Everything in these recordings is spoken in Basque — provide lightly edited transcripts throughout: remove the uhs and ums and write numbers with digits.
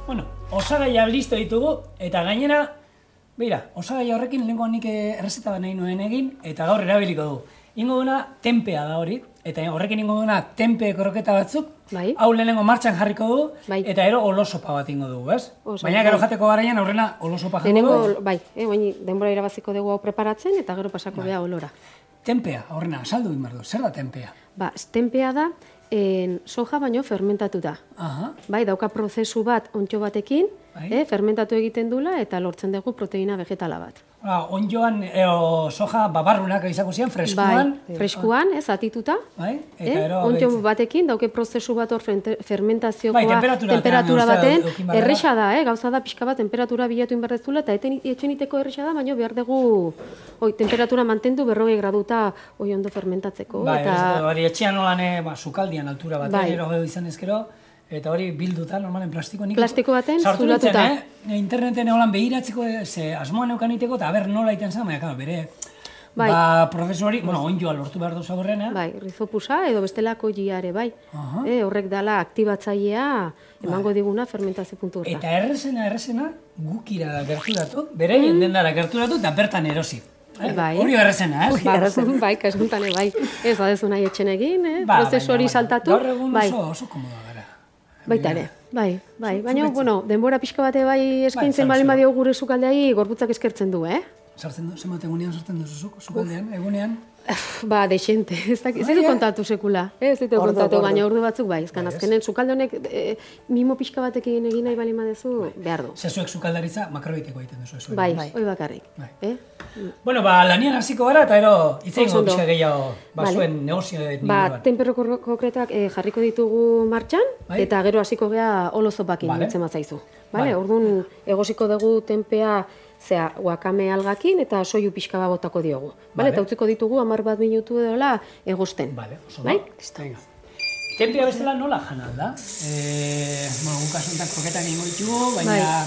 Bueno, osagaia listo ditugu, eta gainera, beira, osagaia horrekin lehenko nik errezeta nahi nuen egin, eta gaur erabiliko dugu. Ingo duna tempea da hori, eta horrekin ingo duna tempe kroketa batzuk, hau lehenengo martxan jarriko dugu, eta ero olosopa bat ingo dugu, ez? Baina gero jateko garaian aurrena olosopa jango dugu. Bai, denbora irabaziko dugu hau preparatzen, eta gero pasako beha olora. Tempea, horrena, saldu inbardu, zer da tempea? Tempea da, soja baino fermentatuta. Bai, dauka prozesu bat ontxo batekin, fermentatu egiten dula eta lortzen dugu proteina vegetala bat. Ondjoan soja babarrunak izango ziren, freskuan? Bai, freskuan, atituta. Ondjo batekin, dauke prozesu bat hor fermentaziokoa temperatura baten. Erresa da, gauza da pixka bat temperatura bilatu inberdezula, eta etxeniteko erresa da, baina behar dugu temperatura mantendu 40 graduta ondo fermentatzeko. Bai, hori etxean nolan sukaldian altura bat, gero izan ezkero, eta hori bilduta, normalen plastiko baten zulatuta. Interneten egolan behiratzeko, asmoan eukaniteko, eta haber nola iten zen, baina bere prozesu hori, ondjoa lortu behar duzu aurrena. Bai, rizopusa edo bestelako jiare, bai. Horrek dala aktibatzailea emango diguna fermentazio puntu horta. Eta errezena gukira gerturatu, bere dendara gerturatu, eta bertan erosi. Hori errezena, Bai, kasuntan, bai. Ez badezu nahi etxen egin, prozesu hori saltatu. Gaur egun oso komoda gara. Baita ere, bai. Baina, denbora pixka bate bai eskaintzen balin badio gure sukaldeai gorputzak eskertzen du, Sartzen du, zenbat egunean sartzen duzu sukaldean, egunean? Dexente, ez dut kontatu sekula, ez dut kontatu, baina ordu batzuk bai, ezkan azkenen sukalde honek mimo pixka batekin egin nahi balin badezu, behar du. Zezuek sukaldaritza makroiteko egiten duzu. Bai, hoi bakarrik. Bueno, lanian hasiko gara, eta ero itzaingo pixka gehiago zuen negozioa inguruan. Tempero konkretak jarriko ditugu martxan, eta gero hasiko gea olozopakin dutzen bazaizu. Orduan, egosiko dugu tempea wakame algakin eta soiu pixka bat botako diogu. Eta utziko ditugu 10 minutu edola egosten. Oso da. Tempea bestela nola jan alda? Guk asuntan kroketak ingo ditugu, baina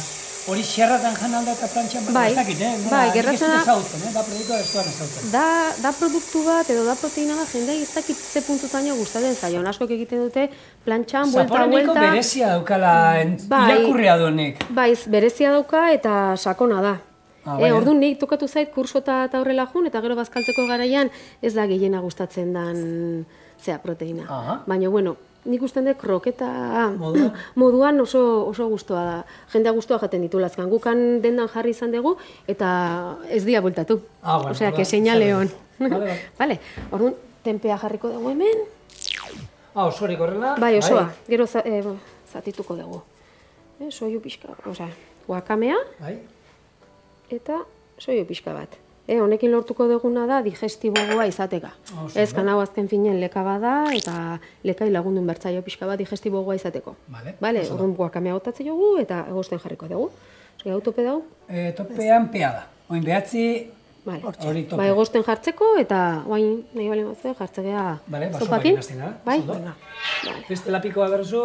hori xerratan jan alda eta plantxan bat ez dakit, gertatzen da produktua ez duan ezautzen. Da produktu bat edo da proteina bat jendei ez dakit ze puntutaino gustatzen zaion. Askok egiten dute plantxan, buelta. Zaporeniko berezia daukala irakurria duenek. Bai, berezia dauka eta sakona da. Orduan nik tokatu zait kurso eta horrela jun, eta gero bazkaltzeko garaian ez da gehiena gustatzen dan proteina. Baina, nik usten dut kroketa moduan oso gustoa da. Jendea gustoa jaten ditu lazkan. Gukan dendan jarri izan dugu eta ez dia bultatu. Osea, que señale hon. Vale, orduan tempea jarriko dugu hemen. Osorik horrela? Bai, osoa. Gero zatituko dugu. Soiu pixka, osea, wakamea. Eta soiu pixka bat. Honekin lortuko duguna da digestibogoa izateka. Ez kanau azken finen leka bada eta lekai lagundun bertzaio pixka bat digestibogoa izateko. Orduan wakamea botatzen dugu eta egosten jarriko dugu. Hau tope dau? Topean pea da. Oin behatzi hori tope. Egosten jartzeko eta oain nahi bali mazue jartzea sopakin. Beste lapiko bat berzu?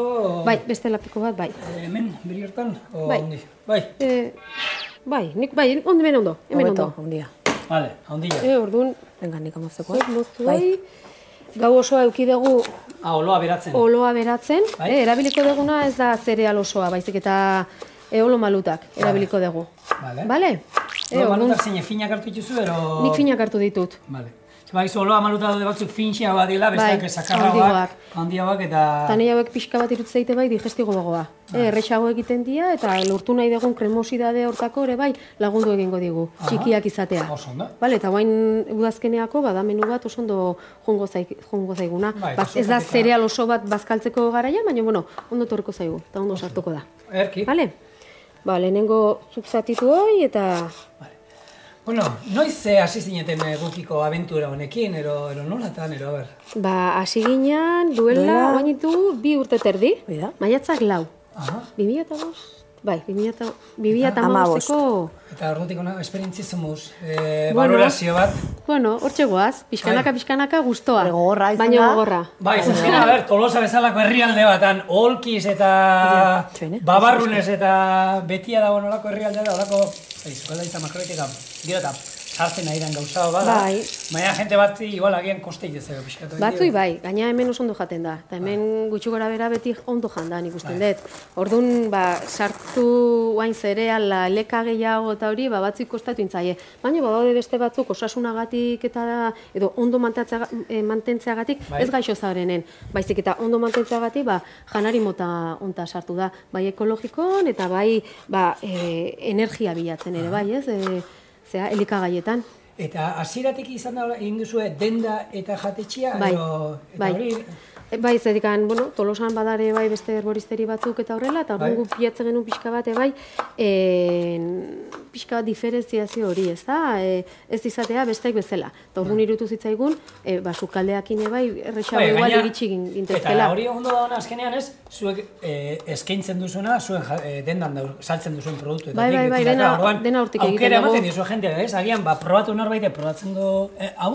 Bai, beste lapiko bat, bai. Hemen, beri hortan? Bai, hemen ondo. Vale, ondila. Orduan, nik amazeko. Gau osoa euki dugu... Oloa beratzen. Oloa beratzen. Erabiliko duguna ez da zereal osoa, baizik eta olo malutak erabiliko dugu. Bale? Olo malutak zein finak hartu dituzu, ero... Nik finak hartu ditut. Bale. Baizu, oloa maluta daude batzuk finxea bat dila, besteak sakarragoak, handiagoak eta... Tani hauek pixka bat irutzeite bai digestigo gogoa. Errexago egiten dira eta lortu nahi dugun kremosidade hortako ere bai lagundu egingo digu, txikiak izatea. Eta guain udazkeneako bada menu bat oso ondo jongo zaiguna. Ez da zereal oso bat bazkaltzeko garaia, baina ondo torreko zaigu eta ondo sartuko da. Erki. Lehenengo zuk zatitu hoi eta... Noiz hasi zineten gukiko abentura honekin, ero nolatan, ero ber? Hasi ginean duela, bainitu 2 urte terdi, maiatzak 4. 2005? Bai, 2005-ko... Eta ordutik esperientzi zumuz, valorazio bat? Hortxe goaz, pixkanaka guztoa, baina gogorra. Bai, zuzkena, Tolosa bezalako herrialde batan, Olkiz eta Babarrunez eta Betia dago nolako herrialde da, olako... Zukaldaritza makroetika, gero eta sartzen nahi den gauza bada, baina jente bat igual agian kosteik dezero pixkatu. Batzui bai, gaina hemen oso ondo jaten da, eta hemen gutxi gora bera beti ondo jandan ikusten dut. Orduan, sartu guain zereala, leka gehiago eta hori, batzuk kostatu intzaie. Baina badaude beste batzuk osasunagatik eta edo ondo mantentzeagatik ez gaixo zaurenen. Baizik eta ondo mantentzeagatik janari mota onta sartu da. Bai ekologikoan eta bai energia bilatzen ere, bai ez? Elikagaietan. Eta hasieratik izan da egin duzue denda eta jatetxea? Bai. Bai, zedikan, Tolosan badare bai beste herboristeri batzuk eta horrela, eta orduan gu pilatzen genuen pixka bat, pixka bat diferentziazio hori, ez da? Ez izatea besteak bezala. Eta orduan irutu zitzaigun, sukaldeakin bai, errexago igual iritsi gintezkela. Eta hori ondo da hona azkenean ez, zuek eskaintzen duzuna, zuen dendan saltzen duzuen produktu. Bai, dena hortik egiten aukera ematen dizu jendea, ez? Agian, probatu norbait, probatzen du hau,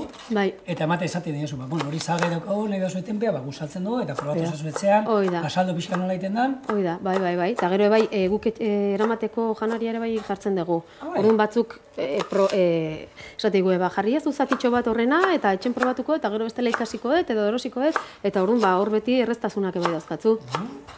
eta emate esaten dizu, hori salgai daukagu, nahi da zuen tenpea, saltzen dugu, eta probatu zazu etxean, asaldo pixka nola egiten den. Hoi da, bai. Eta gero guk eramateko janaria ere bai jartzen dugu. Orduan batzuk, esategu, jarri ez du zatitxo bat horrena, eta etxen probatuko, eta gero bestela ikasiko dut, edo erosiko dut, eta orduan hor beti erreztasunak bai dauzkatzu.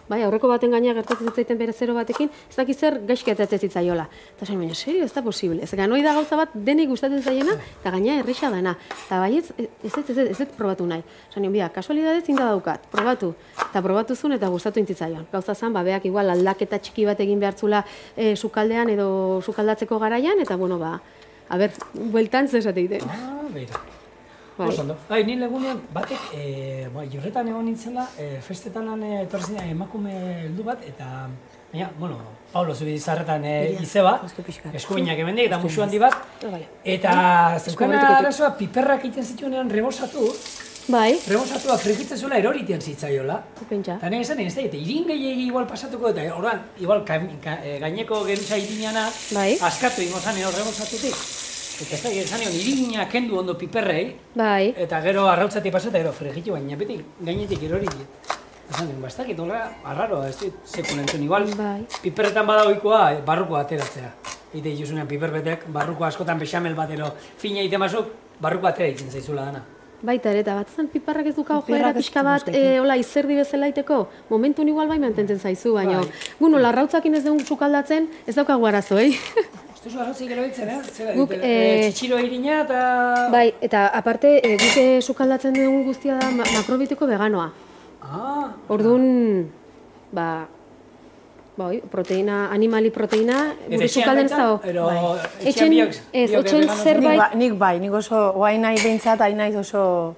Bai, aurreko baten gaina gertatzen zitzaiten bere zero batekin, ez dakiz zer gaizketatzen zitzaiola. Eta zain, baina, serio, ez da posible. Ez ganoi da gauza bat denik gustatzen zaiena, eta gaina erresa dena. Eta bai, ez probatu nahi. Zain, kasualidadez zinda daukat, probatu. Eta probatu zuen eta gustatu intzitzaion. Gauza zan, beak igual aldaketa txiki bat egin behartzula sukaldean edo sukaldatzeko garaian, eta bueltan zesateite. Beira. Osando. Nire legunean, batek, jorretan egon nintzela, festetan etorri zinean emakume heldu bat, eta, baina, Paulo Zubizarretan izeba, eskubinak emendik, eta musu handi bat, eta zeukana arazoa piperrak egiten zituenean rebosatu, rebosatuak frikitzen zuela eroritean zitzaiola. Eta nire esan, ez da, eta irin gehiagi igual pasatuko, eta horrean, igual gaineko geruza irinana, askatu ingo zanen hor rebosatutik. Eta ez da, esan egon, irina kendu ondo piperrei, eta gero arrautzatik pasatu, eta gero frigitu, baina beti gainetik eroritik. Esan egon, ez dakit, arraro, ez dit, sekulentzun, igual, piperretan badagoikoa barruko ateratzea. Ite ikusunean piperbetek, barruko askotan bexamel batero fina egiten basuk, barruko atera egiten zaizula dana. Baita ere, eta bat zen piparrak ez duka joera pixka bat izerdi bezala iteko, momentun igual bai mantentzen zaizu, baina gu nola arrautzakin ez dugu sukaldatzen, ez daukagu arazo, Ez duzu arrautzik eroitzen, txitxiro irina eta... Bai, eta aparte guk sukaldatzen dugun guztia da makrobitiko veganoa. Orduan, proteina, animali proteina, gure sukalden zau. Etxen zerbait... Nik oso, oain nahi behintzat, hain nahi oso...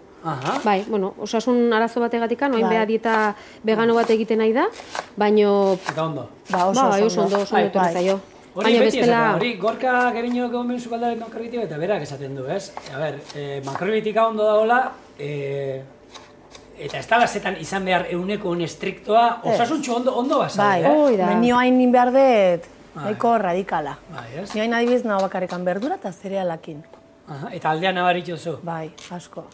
Bai, osasun arazo bategatik, oain beha dieta vegano bat egiten nahi da, baino... Eta ondo? Oso ondo etorri zaio. Hori beti esaten, hori gorka geriño egon ben sukaldaren makrobitiko eta berak esaten du, ez? Makrobitika ondo dagoela, eta ez da bazetan izan behar euneko estriktoa, osasuntxo ondo basal, Nio hain nin behar dut, nahiko radikala. Nio hain adibiz nago bakarrikan berdura eta zerealakin. Eta aldean nabaritxo zu? Bai, asko.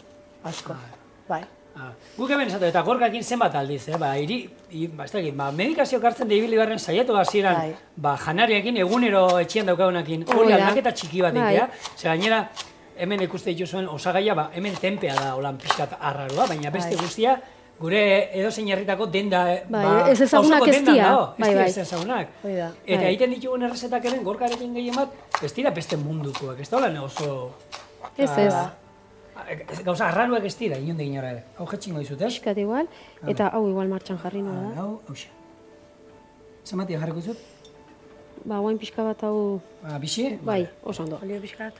Bai. Guk hemen esatu, eta gorkakin zenbat aldiz, medikazio hartzen da ibili barren saiatu hasieran janariakin, egunero etxean daukagunakin, hori aldaketa txiki bat egitea, ze gainera, hemen ikuste dituzuen osagaia, hemen tenpea da holan pixkat arraroa, baina beste guztia, gure edozein herritako denda, ez ezagunak ez dira. Ez ezagunak. Eta egiten ditugun errezetak eren, gorkarekin gehien bat, ez dira beste mundukoak, ez da holan oso... Ez. Gauza, arraruak ez dira, inonde inora ere. Hau jetxingo dizut, ez? Piskat igual, eta hau igual martxan jarri nola da. Hauxe. Zamatia jarriko dizut? Guain pixka bat hau... Bixi? Bai, oso ondo. Olio pixkat?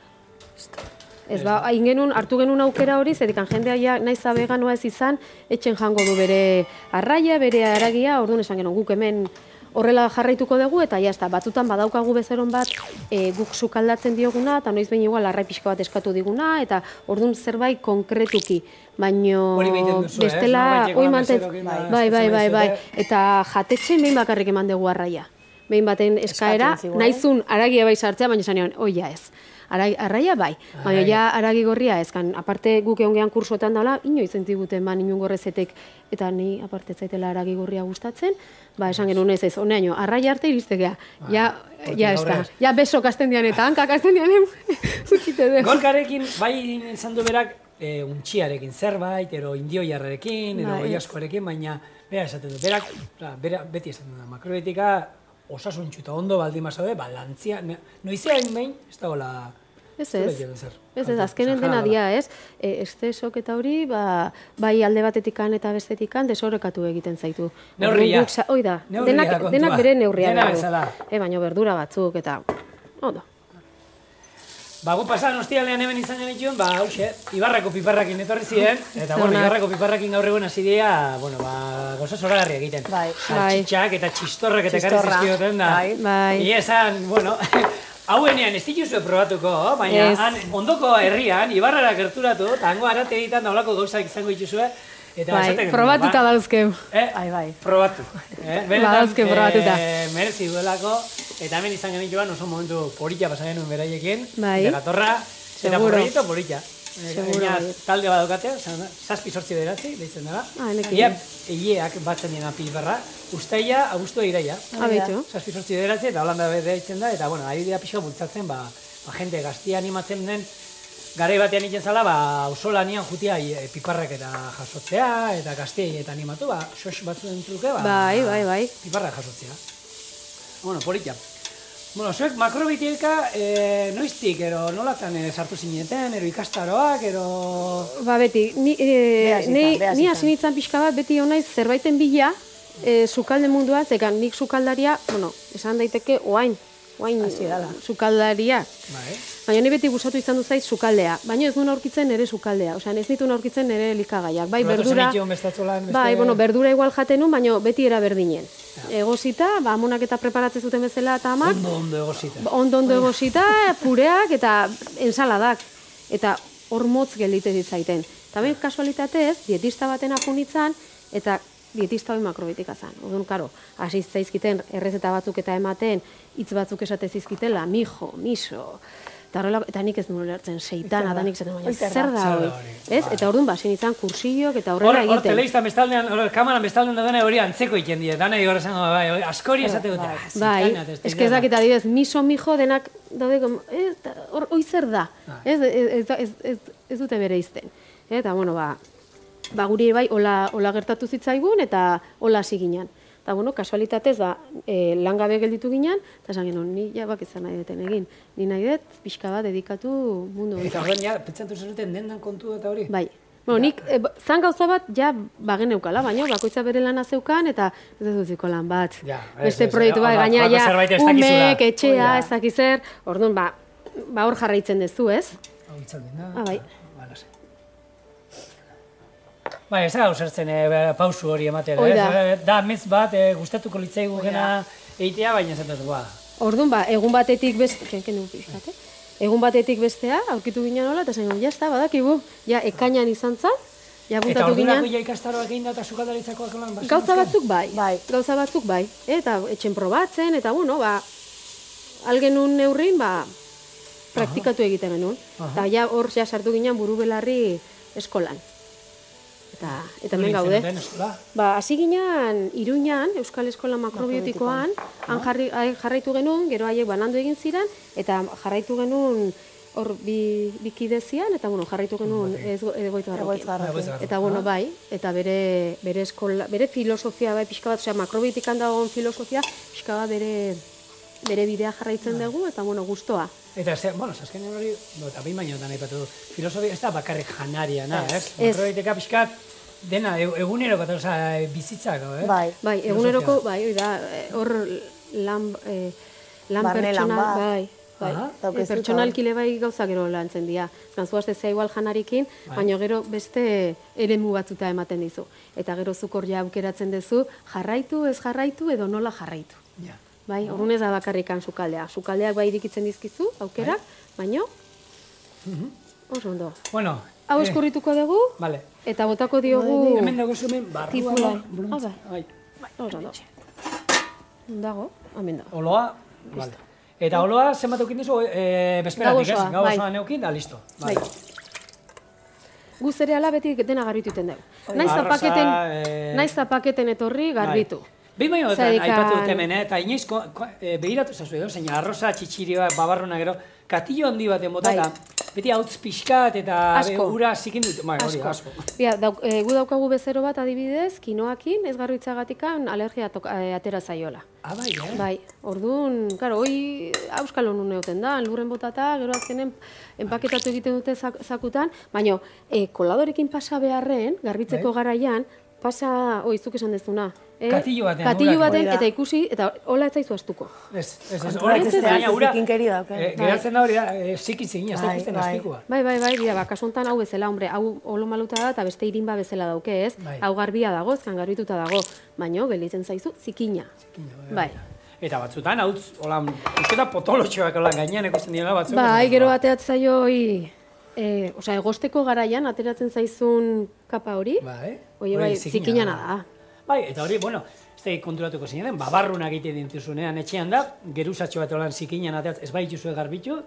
Ez, hartu genuen aukera hori, zedikan jendea naiz veganoa ez izan, etxen jango du bere arraia, bere haragia, orduan esan genuen guk hemen horrela jarraituko dugu, eta jazta, batzutan badaukagu bezeron bat guk sukaldatzen dioguna, eta noiz behin igual arrai pixka bat eskatu diguna, eta orduan zerbait konkretuki, baino bestela, oi mantentzen, bai, eta jatetxe behin bakarrik eman dugu arraia. behin baten eskaera, nahizun aragia bai sartzea, baina esan nion, oia ez. Arraia bai, baina ja aragi gorria ezkan, aparte guk egon gehan kursotan daula, inoiz entziguten ba nimen rezetek, eta ni aparte zaitela aragi gorria gustatzen, ba esan genuen ez, honeaino, arraia arte iristegea, ja ez da, ja beso kasten dian eta hankak kasten dian, zutxite dugu. Gorkarekin, bai izan du berak, untxiarekin zerbait, ero indioiarrekin, ero oiaskoarekin, baina, bera esaten du, berak, beti esaten du, makrobiotika, osasuntxu eta ondo baldin bazaude, balantzia, noizean behin, ez da hola... Ez, azkenen dena dia, ez? Estesok eta hori, bai alde batetikan eta bestetikan desorekatu egiten zaitu. Neurria. Oida, denak bere neurria dago. Dena bezala. Baina berdura batzuk eta... Ondo. Ba, gu pasan ostialean hemen izan genituen, ba, hauxe, Ibarrako piparrakin etorri ziren, eta, bueno, Ibarrako piparrakin gaur egun hasi dira, bueno, ba, goza zoragarri egiten. Bai. Saltxitxak eta txistorrak eta karri zizkioten da. Bai. Ia esan, bueno, hauenean ez dituzue probatuko, baina ondoko herrian, Ibarrara gerturatu, eta hango arate egiten da olako gauzak izango dituzue. Bai, probatuta dauzkeu. Bai. Probatu. Dauzkeu probatuta. Merezi duelako, eta hemen izan genituen oso momentu polita pasa genuen beraiekin. Bai. Eta gatorra, eta proiektu polita. Seguro. Talde badaukatea, 7-8 deitzen dara. Eieak batzen dira piparra. Uztaila, abuztua iraia. Abetu. 7-8 eta Holanda deitzen da, eta, bueno, ari dira pixka bultzatzen, ba, jente gaztia animatzen den, garai batean iken zala, auzolanian jutia piparrak eta jasotzea, eta gaztiei eta animatu, sos batzuen truke, bai. piparrak jasotzea. Bueno, polita. Bueno, zuek makrobitilka noiztik, ero nolatan sartu zineten, ero ikastaroak, ero... Ba, beti, ni hasi nintzen pixka bat, beti honaiz zerbaiten bila, sukalde mundua, zekan nik sukaldaria, bueno, esan daiteke oain sukaldaria. Baina ni beti gustatu izan du zait sukaldea, baina ez nuen aurkitzen nire sukaldea, osea ez nituen aurkitzen nire elikagaiak. Bai, berdura. Bai, bueno, berdura igual jaten nun, baina beti era berdinen. Egosita, amonak eta preparatzen zuten bezala eta amak. Ondo egosita. Ondo egosita, pureak eta ensaladak. Eta hor motz geldite ditzaiten. Eta behin kasualitatez, dietista baten apunitzan, eta dietista hori makrobitika zan. Odun, karo, hasi zaizkiten errezeta batzuk eta ematen, hitz batzuk esate zizkitela, mijo, miso, eta nik ez nuen lertzen seitana, da nik zaten, baina zer da hori. Eta orduan basen izan kursilok eta horrela egiten. Hor telebiztan bestaldean, kamaran bestaldean da dena hori antzeko iken die, dana igor esango, askori esate dute. Bai, eske ez dakit adibidez, miso, mijo, denak daude, hori zer da, ez dute bere izten. Eta, bueno, guri bai, hola gertatu zitzaigun eta hola hasi ginen. Eta, bueno, kasualitatez, langabe gelditu ginen, eta esan genuen, ni jabak izan nahi deten egin. Ni nahi dut, pixka bat dedikatu mundu. Eta horren, ja, pentsatu zenuten dendan kontu eta hori? Bai. Bueno, nik, zan gauza bat, ja, bagen eukala, baina bakoitza bere lana zeukan, eta ez duziko lan bat. Beste proiektu bat, gaina, ja, umek, etxea, ez dakizer, orduan, hor jarraitzen dezu, ez? Hau itzaldin da. Bai. Bai, ez da usertzen pausu hori ematera, ez? Da, mez bat, gustatuko litzaigu gena egitea, baina ez dut, Orduan, egun batetik egun batetik bestea, aurkitu ginen hola, eta zain, jazta, badakigu, ja, ekainan izan zan, ja, buntatu ginen. Eta ordurako ikastaroak egin da eta sukaldaritzakoak lan basen? Gauza batzuk bai, eta etxen probatzen, eta, bueno, algenun neurrin, praktikatu egiten genuen. Eta ja, hor sartu ginen buru belarri eskolan. Eta hemen gaude. Hasi ginen Iruñan, Euskal Eskola Makrobiotikoan, han jarraitu genuen, gero haiek banandu egin ziren, eta jarraitu genuen hor bikidezian, eta jarraitu genuen egoitgarrokin. Eta bai, eta bere eskola, bere filosofia, pixka bat, makrobiotikan dagoen filosofia, pixka bat bere bidea jarraitzen dugu, eta guztoa. Eta, azkenean hori, eta behin baino da nahi patu, filosofia ez da bakarrik janaria, ez? Makrobiotika pixkat, dena, eguneroko eta bizitzako, eh? Bai, eguneroko, hor lan pertsonal, pertsonalkile gauza gero lantzen dira. Zuazte zea igual janarikin, baina gero beste eremu batzuta ematen dizu. Eta gero zukor ja aukeratzen duzu, jarraitu, ez jarraitu, edo nola jarraitu. Bai, horren ez da bakarrikan sukaldea. Sukaldeak bai irikitzen dizkizu, aukerak, baina oso ondo. Bueno. Hau eskurrituko dugu, eta botako diogu... Hemen dago zumen barruan. Bai, oso ondo. Dago. Hemen da. Oloa, vale. Eta oloa zenbat eukin duzu, bezperatik ez? Gau osoan eukin, da, listo. Gu zereala beti dena garbituten dugu. Naiz eta paketen etorri garbitu. Behin baino aipatu dut hemen, eta inoiz behiratu zazu edo, zein arroza, txitxirioa, babarruna gero, katillo handi baten bota, eta beti hautz pixkat eta ura zikin dut, asko. Gu daukagu bezero bat adibidez, kinoakin, ez garbitzagatikan alergia atera zaiola. Bai, Bai, orduan, karo, hoi auskal honun egoten da, lurren botata, gero azkenen enpaketatu egiten dute zakutan, baina koladorekin pasa beharren, garbitzeko garaian, pasa, izuk esan dezuna. Katillo baten, eta ikusi, eta hola ez zaizu astuko. Ez, baina ura, geratzen da hori da, zikitzin, ez da ikusten astikoa. Bai, kasu honetan hau bezala, hombre, hau olo maluta da, eta beste irinba bezala dauke, ez? Hau garbia dago, ezkan garbituta dago, baina gelditzen zaizu zikina. Bai. Eta batzutan, hau, hola, usketa potolotxoak gainean ikusten dira batzuk. Bai, gero bateat zaio, egosteko garaian ateratzen zaizun kapa hori, bai, zikinana da. Bai, eta hori, bueno, ez da konturatuko zinaren, babarrunak egiten dituzunean etxean da, geruzatxo bat holan zikinan ateatz, ez bai dituzue garbitu,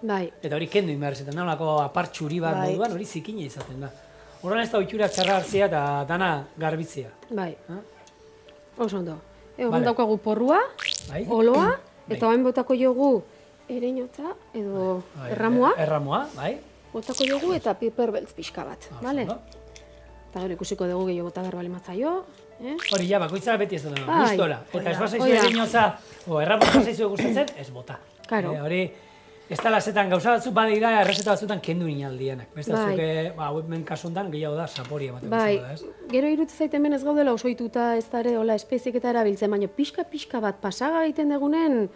eta hori kendu inberzetan, nolako apartxuri bat moduan, hori zikina izaten da. Horren ez da oitxura txarra hartzea eta dana garbitzea. Bai, oso ondo. Egon daukagu porrua, oloa, eta hain botako jogu ereinotza edo erramua. Erramua, bai. Botako jogu eta piperbeltz pixka bat, bale? Eta gero ikusiko dugu gehiago bota behar bali matzaio. Hori, ja, bakoitzara beti ez dut gustora. Eta ez basaizu ereinotza, erramua zaizu gustatzen, ez bota. Hori, ez da lazetan gauza batzuk badira, errezeta batzutan kendu inaldienak. Beste batzuk, hemen kasuntan gehiago da saporia ematen bezala, ez? Gero irutu zait hemen ez gaudela osoituta ez da ere, hola, espeziek eta erabiltzen, baina pixka bat pasaga egiten degunen,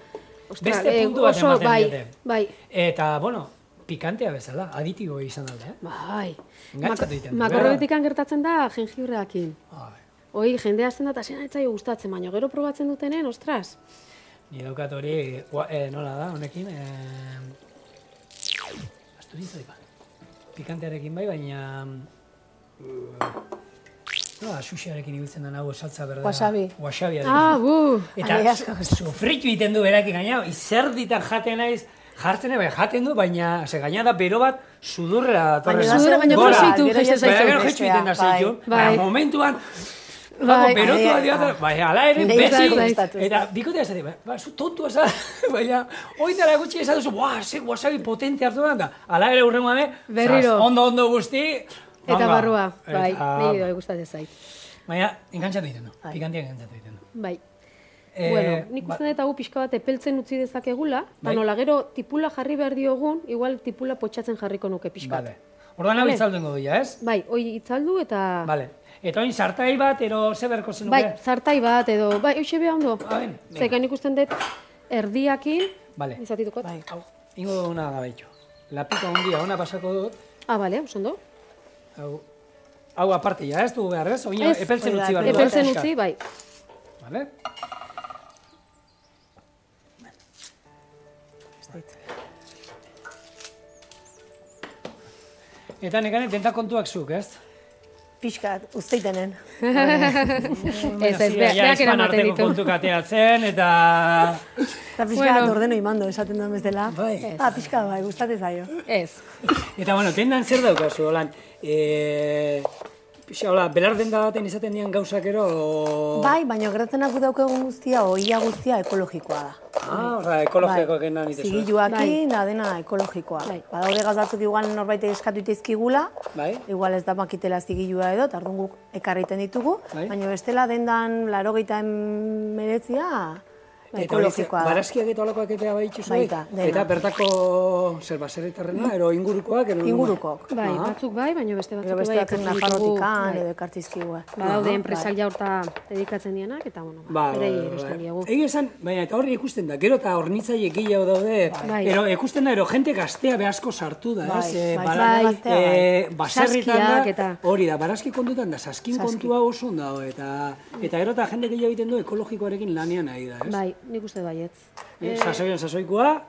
beste puntu bat ematen diote. Bai. Eta, bueno, pikantea bezala, aditibo izan alde, Bai. Engantzatu egiten. Makarrobetikan gertatzen da jengibreakin. Hoi, jendea azten da eta zena etzaio gustatzen, baina gero probatzen dutenen, ostras. Ni daukat hori, nola da, honekin, asturiz hori ba. Pikantearekin bai, baina... Xuxiarekin ibiltzen da nago saltza berdea. Wasabi. Wasabiarekin. Eta sofritu egiten du berak gaina, izerditan jaten naiz, jartzen bai jaten du, baina gaina da bero bat sudurrera datorren. Baina gero jeitu egiten da zeitu. Momentuan, berotua dira, ala ere, bezi, eta bikotea esatik, zu tontu eza, baina, oindara gutxi esan duzu, ze wasabi potente hartu da, ala ere urrengoan, ondo guzti. Eta barrua, bai, niri doi gustatzen zait. Baina, engantzatu egiten du, pikantia engantzatu egiten du. Bai. Bueno, nik uste dut hau pixka bat epeltzen utzi dezakegula, eta nola gero tipula jarri behar diogun, igual tipula potxatzen jarriko nuke pixka. Orduan hau itzaldu ingo duia, ez? Bai, hoi itzaldu eta... Eta oin sartai bat, ero ze berko zen nuke? Bai, sartai bat, edo, bai, hoxe beha ondo. Zaikan ikusten dut erdiakin, izatitukot. Bai, ingo duguna da behitxo. Lapiko handia, ona pasako dut. Bale, oso ondo. Hau aparte ja, ez du behar, ez? Epeltzen utzi behar. Epeltzen utzi, bai. Bale? Eta nekane, denta kontuak zuk, ez? Pixkat, usteitenen. Ez, beak eramaten ditu. Kontuk ateatzen, eta... Eta pixkat ordeno imando, esaten duen bezala. Pixkat, bai, gustatez zaio. Ez. Eta, bueno, tendan zer daukazu, holan, belar denda baten izaten dian gauzak ero... Bai, baina gertatzen gu daukagun guztia, oia guztia ekologikoa da. Ekologikoak enan ditezu. Zigiluakin, dena ekologikoa. Badaude gazatzuk igual norbait eskatu iteizkigula, igual ez da makitela zigilua edo, eta orduan guk ekarriten ditugu, baina bestela dendan 89 ekologikoa da. Barazkiak eta olakoak eta baitzu zuek? Eta bertako zer baserritarrena, ero ingurukoak? Ingurukoak. Bai, batzuk bai, baina beste batzuk bai ekartzen Nafarrotikan edo ekartzizkigua. Badaude enpresak jaurta dedikatzen dianak, eta bueno, berei erosten diegu. Egin esan, baina eta horri ikusten da, gero eta hornitzaile gehiago daude, ero ikusten da, ero jente gaztea behazko sartu da, ez? Baserritan da, hori da, barazki kontutan da, saskin kontua oso dago, eta gero eta jende gehiago egiten du ekologikoarekin lanean ari da, ez? nik uste baietz. Sasoian sasoikoa,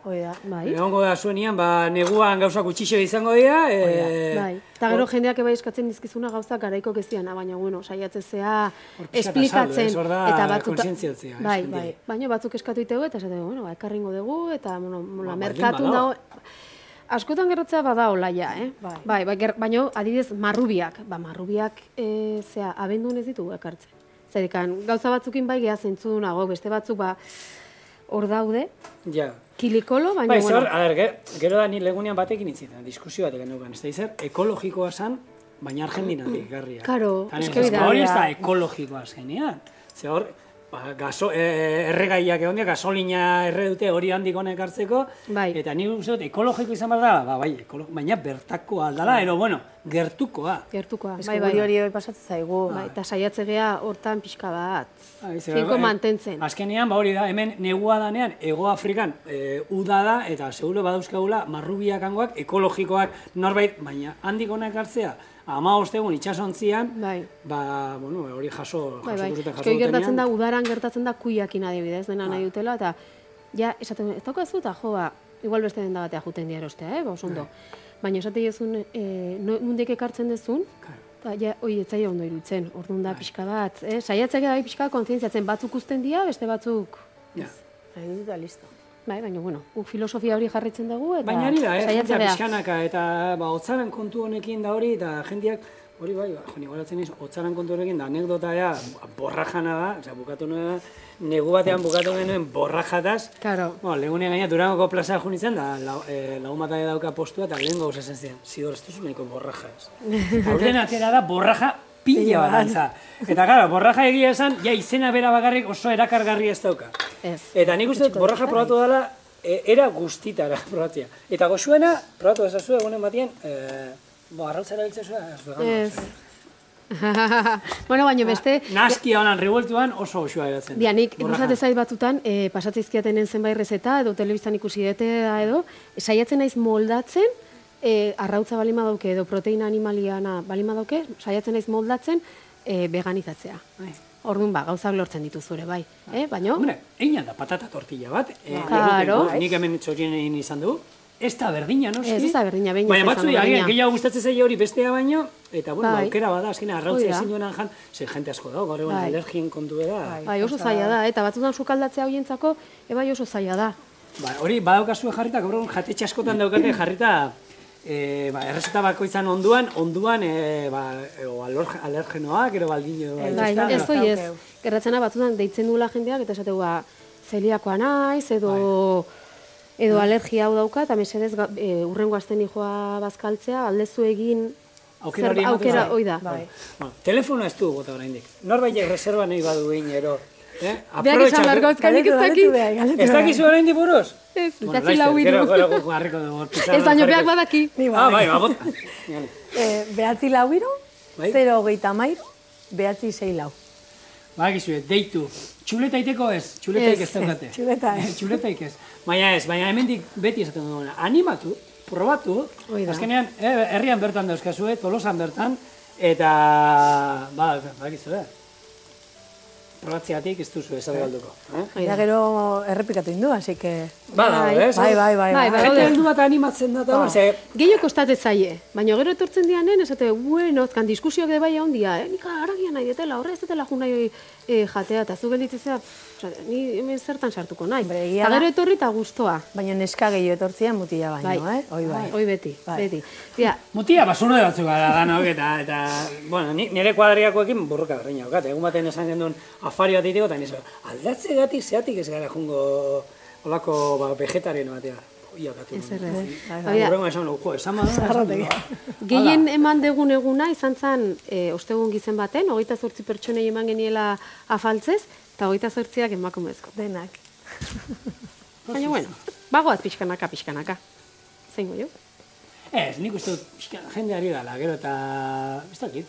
egongo da zuenian, neguan gauzak utxixo izango dira. Eta gero jendeak eba eskatzen dizkizuna gauzak garaiko keziana, baina, bueno, saiatzezea esplikatzen. Eta kontzientziatzea. Baina batzuk eskatu itegu, eta esateko, bueno, ekarringo dugu, eta, bueno, merkatu dago. Askotan gerratzea bada olaia, baina adibidez marrubiak. Marrubiak, abendun ez ditugu ekartzen. Zerikan, gauza batzukin bai geha zentzudunago, beste batzuk hor daude, kilikolo, baina, bueno. Gero da ni legunean batekin itzitzen, diskusio batekin neukan, ez da izan, ekologikoa zan, baina Argentinatik garria. Karo, hori ez da ekologikoa zenean. Ze hor, erregaiak egon dira, gasolina erre dute hori handik honek hartzeko, eta nik uste dut, ekologiko izan behar da, baina bertako aldala, ero, bueno, gertukoa. Gertukoa, bai, hori pasatzen zaigu. Eta saiatzegea hortan pixka bat, finko mantentzen. Azkenean, hori da, hemen negua danean, Ego Afrikan uda da, eta seguro badauzkagula marrubiak hangoak, ekologikoak norbait, baina handik honek hartzea, 15 egun itxasontzian, hori jaso dutenean. Gertatzen da, udaran gertatzen da kuiakin adibidez, dena nahi dutela, eta ja, esaten, ez daukazu eta igual beste den da batea juten dira erostea, ondo. Baina esate jozun, nundek ekartzen dezun, eta ja, hoi etzaia ondo irutzen, orduan da pixka bat, saiatzek da pixka kontzientziatzen, batzuk usten dira, beste batzuk. Nahi dut da, listo. Baina, bueno, filosofia hori jarritzen dugu, eta baina ari da, jendeak pixkanaka, eta otzaran kontu honekin da hori, eta jendeak, hori igualatzen iz, otzaran kontu honekin da, anekdota ea, borrajana da, osea, bukatu nuen, negu batean bukatu genuen borrajataz. Claro. Legunean gaina Durangoko plaza junitzen, da, lagun bat dauka postua, eta lehen gauza zen ziren, zidor, ez duzu nahiko borrajaz. Horten atera da, borraja pila bat antza. Eta gara, borraja egia esan, ja izena bera bakarrik oso erakargarri ez dauka. Eta nik uste borraja probatu dela, era guztitara probatzea. Eta goxuena, probatu ezazu egunen batien, arrautzara biltzea ez. Bueno, baina beste... Naskia honan revueltuan oso goxua eratzen. Nik ikusat ezait batzutan, pasatzizkiatenen zenbait rezeta, edo telebistan ikusi deta edo, saiatzen naiz moldatzen, arrautza balima dauke edo proteina animaliana balima dauke, saiatzen naiz moldatzen veganizatzea. Orduan gauzak lortzen dituzure, bai. Baina... Hombre, einan da patata tortilla bat. Nik hemen txorien egin izan du. Ez da berdina, noski? Ez da berdina, behin baina batzu gehiago gustatzen zaila hori bestea baino, eta aukera bada, azkena arrautza ezin duenan jan, ze jente asko dago, gaur egon alergien kontu da. Bai, oso zaila da, eta batzutan sukaldatzea horientzako, bai oso zaila da. Hori, badaukazue jarrita, gaur egon jatetxe askotan daukate jarrita, errezeta bakoitzan onduan, alergenoak, ero baldin... Ez doi ez, gerratzena batzutan deitzen duela jendeak, eta esategu zeliakoa naiz, edo alergia hau dauka, eta mesedez urrengo asten joa bazkaltzea, aldezu egin aukera hoi da. Telefono ez du gota oraindik. Norbait reserva nahi badu egin, ero. Beak esan largo ezkanik ez dakit. Ez dakizu oraindik buruz? Ez, behatzi lau iru. Ez baino beak badaki. Bai, bota. Behatzi lau iru, 0,30, behatzi 6 lau. Bagizue, deitu. Txuleta iteko ez? Txuletaik ez daukate. Txuletaik ez. Baina ez, baina hemendik beti esaten duena. Animatu, probatu. Azkenean, herrian bertan dauzkazue, Tolosan bertan, eta, bagizue, probatziatik ez duzu ez galduko. Eta gero errepikatu indu, así que... Bai. Gente heldu bat animatzen da, eta gehiago kostatez zaie, baina gero etortzen dianen, esate, bueno, kan diskusioak de bai handia, nik aragia nahi detela, horre ez detela jun nahi jatea, eta zu gelditzea, ni hemen zertan sartuko nahi. Eta gero etorri eta guztoa. Baina neska gehiago etortzia mutila baino, Hoi beti. Mutila basurde batzuk gara danok, eta, bueno, nire kuadriakoekin burruka berdina okat, egun baten esan gendun afari bat iteko, eta nizo, aldatze gatik zeatik ez gara jungo olako vegetarien batea. Gehien eman degun eguna izan zen ostegun gizen baten, 28 pertsonei eman geniela afaltzez, eta 28ak emakumezko. Denak. Baina, bueno, bagoat pixkanaka. Zein jo? Ez, nik uste dut jende ari dala, gero eta, ez dakit,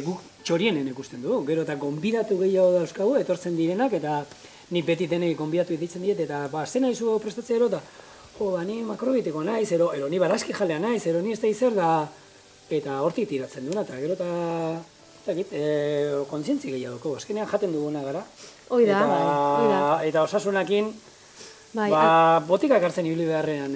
guk txorienen ikusten dugu, gero eta gonbidatu gehiago dauzkagu, etortzen direnak, eta nik beti denei gonbidatu ditzen diet, eta zena izu prestatzea ero, eta ni makrobiteko naiz, ero ni barazki jalea naiz, ero ni ez da izer da, eta hortik tiratzen duena, eta gero eta, kontzientzi gehiagoko, azkenean jaten duguna gara, Eta osasunakin, botikak hartzen ibili beharrean,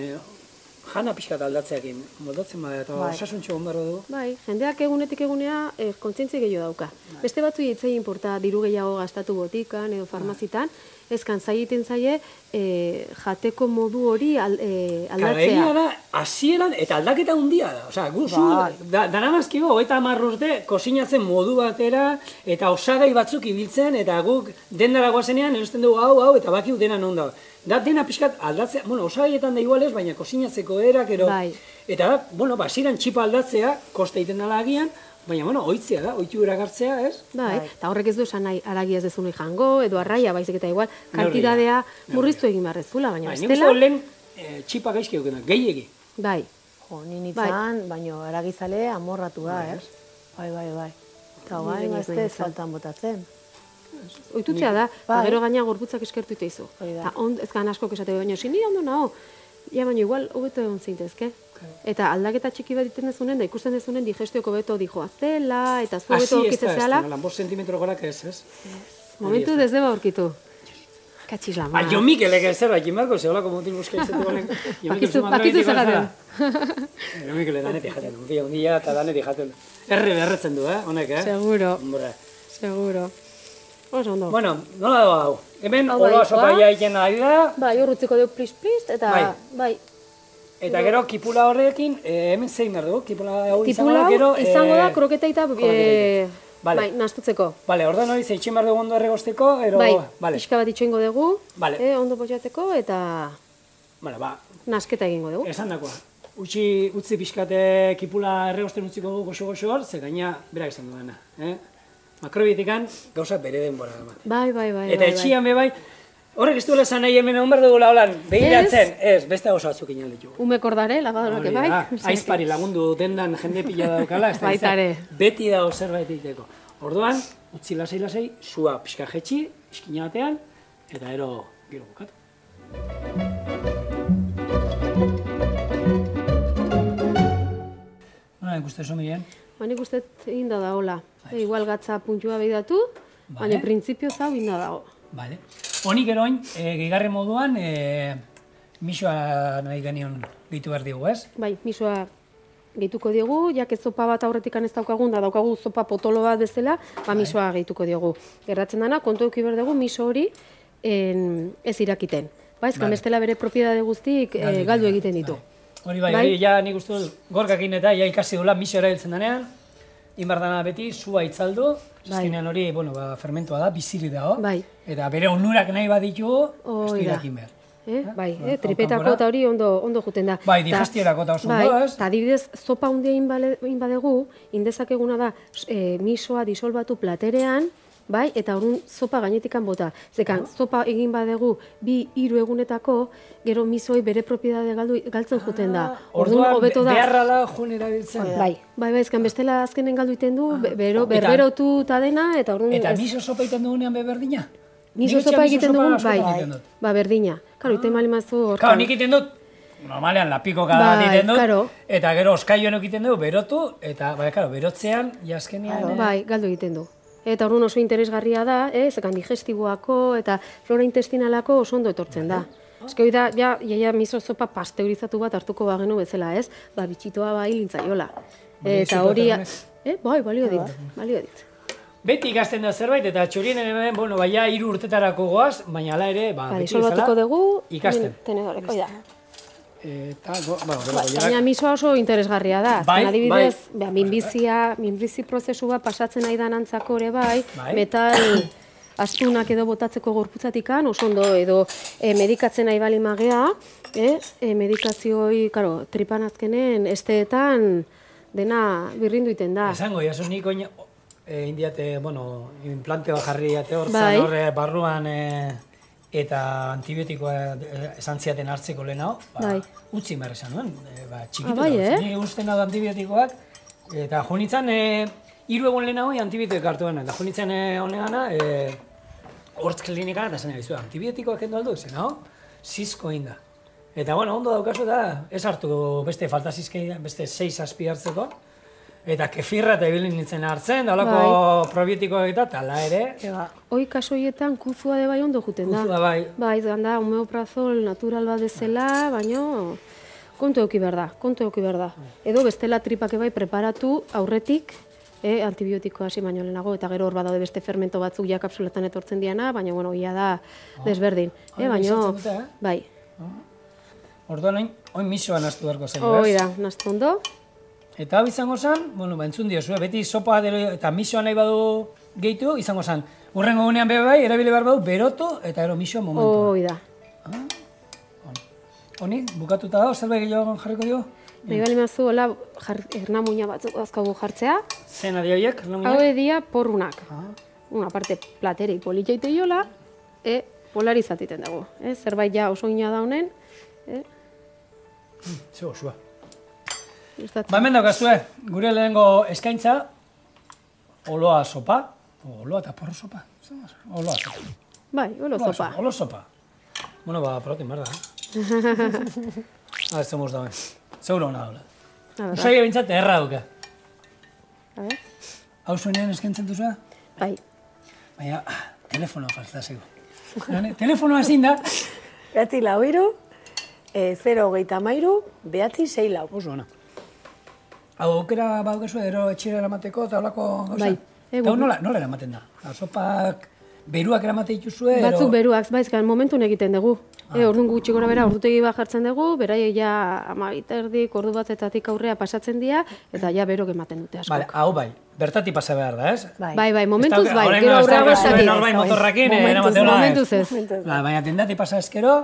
jana pixkat aldatzeakin, moldatzen bada, eta osasuntxo gondaro du. Bai, jendeak egunetik egunea kontzientzi gehiago dauka. Beste batzu hitzei inporta diru gehiago gastatu botikan edo farmazitan, ezkan zaiten zaie jateko modu hori aldatzea. Egia da, hasieran eta aldaketa handia da. Osea, guzu, danamazkigo, 30 urte, kozinatzen modu batera, eta osagai batzuk ibiltzen, eta guk dendara guazenean, erosten dugu hau, eta bakiu dena non da. Da dena pixkat aldatzea, bueno, osagaietan da igualez, baina kozinatzeko erak, eta da, hasieran txipa aldatzea, koste egiten dela agian, baina, oitzea da, oitu eragartzea, ez? Bai, eta horrek ez du esan nahi aragi ez dezun jango, edo arraia, baizik eta igual, kantidadea murriztu egin barrezula, baina bestela... Nik uste lehen txipa gaizki dukena, gehiegi. Bai. Jo, ninitzan, baina aragizale amorratu da, ez? Bai. Eta bai, ez faltan botatzen. Oitutzea da, gero gaina gorputzak eskertu iteizu. Eta ez gan asko esate baino, zini ondo naho, baina igual hobeto egon zintezke. Eta aldaketa txiki bat iten dezunen, da ikusten dezunen digestioko beto dijoazela, eta zu beto aurkitzen zehala. Asi ez da, bost zentimetro gorak ez? Momentu ez deba aurkitu. Katxiz lama. Jo Mikelek ez zer, jimarko, zeholako motil buska izetu honek. Bakizu zeraten. Jo Mikele danetik jaten, un dia eta danetik jaten. Berretzen du, honek, Seguro. Bueno, nola dago hau? Hemen oloa sopa egiten ari da. Bai, urrutziko dugu plis-plis, eta bai. Eta gero kipula horrekin, hemen zein behar dugu? Kipula hau izango da, gero... Kipula izango da kroketa eta nastutzeko. Bale, ordan hori zeitxin behar dugu ondo erregosteko, ero... Bai, pixka bat itxoingo dugu, ondo potxatzeko, eta... Nasketa egingo dugu. Esan dakoa. Utzi pixkate kipula erregosten utziko dugu goxo-goxo hor, ze gaina berak esan duena. Makrobietikan gauza bere denbora da. Bai. Eta etxian bai, horrek ez duela esan nahi hemen egon behar dugula holan, behiratzen, beste gauza batzuk inen ditu. Umekordare, lavadorak bai. Aizpari lagundu dendan jende pila daukala, beti dago zerbait egiteko. Orduan, utzi lasai, sua pixka jetxi, iskina batean, eta gero bukatu. Nik uste zo miren? Nik uste egin da hola. Igual gatza puntua behidatu, baina printzipio zau egin da dago. Honik eroin, gehigarren moduan, misoa nahi genion gehitu behar digu, ez? Bai, misoa gehituko diogu, jak ez zopa bat aurretik ez daukagun, da daukagu zopa potolo bat bezala, misoa gehituko diogu. Gerratzen dana, kontu eduki behar dugu, miso hori ez irakiten. Ezkan bestela bere propiedade guztik galdu egiten ditu. Hori bai, ja nik uste dut, gorkakin eta ja ikasi dula miso erabiltzen denean, inbardana beti, sua itzaldu, azkenean hori, fermentua da, biziri dago, eta bere onurak nahi baditu, ez du irakin behar. Bai, tripetako eta hori ondo juten da. Bai, digestiorako eta oso ondo, ez? Eta adibidez, zopa hundia inbadegu, indezakeguna da misoa disolbatu platerean, bai, eta orduan zopa gainetikan bota. Zekan, zopa egin badegu 2-3 egunetako, gero misoi bere propiedade galtzen juten da. Orduan, beharrala joan erabiltzen. Bai, ezkan bestela azkenen galdu iten du, berberotu eta dena, eta orduan... Eta miso sopa egiten dugunean berdina? Miso sopa egiten dugun, bai, berdina. Karo, iten mali mazu hor. Karo, nik egiten dut, normalean lapiko kada egiten dut, eta gero oskaioan egiten dut, berotu, eta, berotzean, jaskenean... Bai, galdu egiten du. Eta orduan oso interesgarria da, zekan digestiboako eta flora intestinalako oso ondo etortzen da. Eske hori da, ja miso sopa pasteurizatu bat hartuko bagenu bezala, ez? Bitxitoa bai lintzaiola. Eta hori... Bai, balio dit. Beti ikasten da zerbait, eta txorienen hemen, baina 3 urtetarako goaz, baina ala ere, beti bezala, ikasten. Tenedoreko, da. Baina misoa oso interesgarria da. Adibidez, minbizi prozesua pasatzen ari da nantzako ere bai, metal astunak edo botatzeko gorputzatikan, oso ondo edo medikatzen nahi bali magea, medikazioi, tripan azkenen, esteetan dena birrindu iten da. Esango, jaso niko indiate, implante bat jarri ate hor zan horre barruan eta antibiotikoa esan ziaten hartzeko lehenago, utzi behar esan nuen, txikitu da. Ni usten hau antibiotikoak, eta jonitzen 3 egun lehenago antibiotikoak hartu gana, eta jonitzen honegana, hortz klinikana, eta zen egizu, antibiotikoak kendu aldu, zen hau, zizko inda. Eta ondo daukazu da, ez hartu beste falta zizkei, beste 6 azpi hartzeko, Eta kefirra eta ibilin nintzen hartzen, da holako probiotikoak eta tala ere. Hoi kasoietan kuzua de bai ondo juten da. Kuzua bai. Bai, da, homeoprazol natural bat dezela, baino kontu euki behar da. Edo bestela tripak bai preparatu aurretik, antibiotiko hasi baino lehenago, eta gero hor badaude beste fermento batzuk ja kapsulatan etortzen diana, baina, bueno, ia da desberdin. Baina, bai. Orduan, oin misoa naztu beharko zen, Hoi da, naztu ondo. Eta hau izango zen, bueno, entzun diozue, beti sopa eta misoa nahi badu gehitu, izango zen, urrengo gunean bebe bai, erabili behar badu, berotu eta ero misoa momentua. Hoi da. Honi, bukatuta dago, zerbait gehiago jarriko dio? Nahi bali mazu, hola, ernamuina batzuk azkagu jartzea. Zena di horiek, ernamuina? Hau edia porrunak. Una parte platerei politxaite jola, polarizatiten dugu. Zerbait ja oso ina daunen. Zego, zua. Ba, hemen daukazue, gure lehenengo eskaintza, oloa sopa, oloa eta porro sopa. Oloa sopa. Bai, olo sopa. Olo sopa. Bueno, ba, protein, berda, A ver, zemuz dauen. Seguro hona daula. Usai ebintzat erra duke. Hau zuenean eskaintzen duzua? Bai. Baina, telefonoa falta zego. Telefonoa ezin da. Behatzi lau iru, 0,33, behatzi 6 lau. Oso, ona. Hau, aukera badukezu ero etxera eramateko eta holako gauza? Bai. Eta nola eramaten da? Sopak beruak eramate dituzue? Batzuk beruak, baizkan momentun egiten dugu. Orduan gutxi gora bera, ordutegi bat jartzen dugu, beraiek ja 12:30, ordu batetatik aurrea pasatzen dira, eta ja berok ematen dute askok. Bale, hau bai, bertati pasa behar da, ez? Bai, momentuz bai, gero aurrea bertatik. Norbait motorrakin eramaten da, ez? Momentuz ez. Baina tendati pasa ezkero,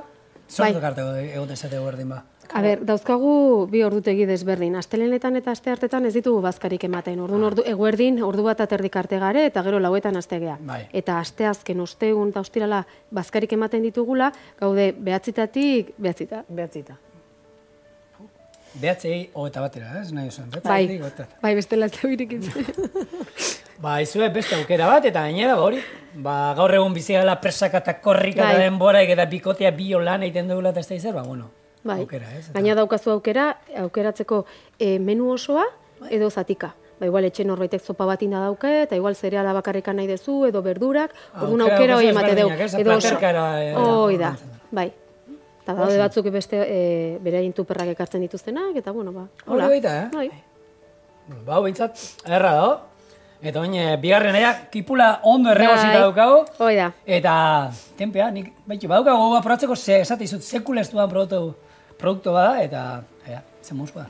zortu karteko egote esate berdin ba. A ber, dauzkagu bi ordutegi desberdin. Astelenetan eta asteartetan ez ditugu bazkarik ematen. Orduan eguerdin, ordu bat aterdik arte gare, eta gero lauetan astegea. Eta asteazken ostegun eta ostirala bazkarik ematen ditugula, gaude behatzitatik, behatzita. Behatzei hogeta batera, ez? Nahi osan. Bai, bestela ez da birikitzen. Ba, izue beste aukera bat, eta gainera, hori, gaur egun bizigala presaka eta korrika eta denboraik eta bikotea bio lan egiten dugula eta ez da izan, ba, bueno. Bai, baina daukazu aukeratzeko menu osoa edo zatika. Ba, igual etxe norbaitek zopa bat inda dauke, eta igual zereala bakarrikan nahi dezu, edo berdurak, orduan aukera hori emate dugu. Hoi da, bai. Eta daude batzuk beste beraien tuperrak ekartzen dituztenak, eta bueno, ba, hola. Hori baita, Ba, hau bintzat, erra dago. Eta oin, bigarren ea, kipula ondo erregozita daukago. Hoi da. Eta, tenpea, nik, badaukago gogoa probatzeko, esate izut, sekula ez duan produktu bada, eta, zen muzkoa.